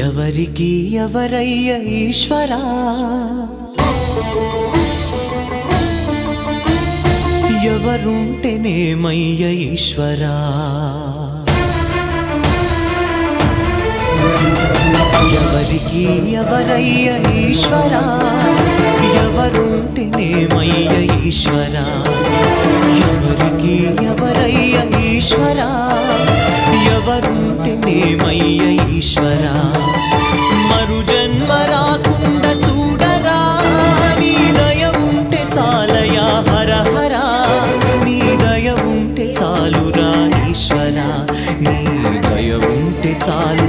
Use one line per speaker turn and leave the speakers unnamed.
ఎవరికి ఎవరయ్య ఈశ్వరా, ఎవరుంటేనేమయ్య ఈశ్వరా, ఎవరికి ఎవరయ్య ఈశ్వరా, ఎవరుంటేనేమయ్య ఈశ్వరా, ఎవరికి ఎవరయ్య ఈశ్వరా, ఎవరుంటేనేమయ్య ఈశ్వరా. మరు జన్మ రాకుండా చూడరా, నీ దయ ఉంటే చాలయా హర హర, నీ దయ ఉంటే చాలురా ఈశ్వరా, నీ దయ ఉంటే చాలు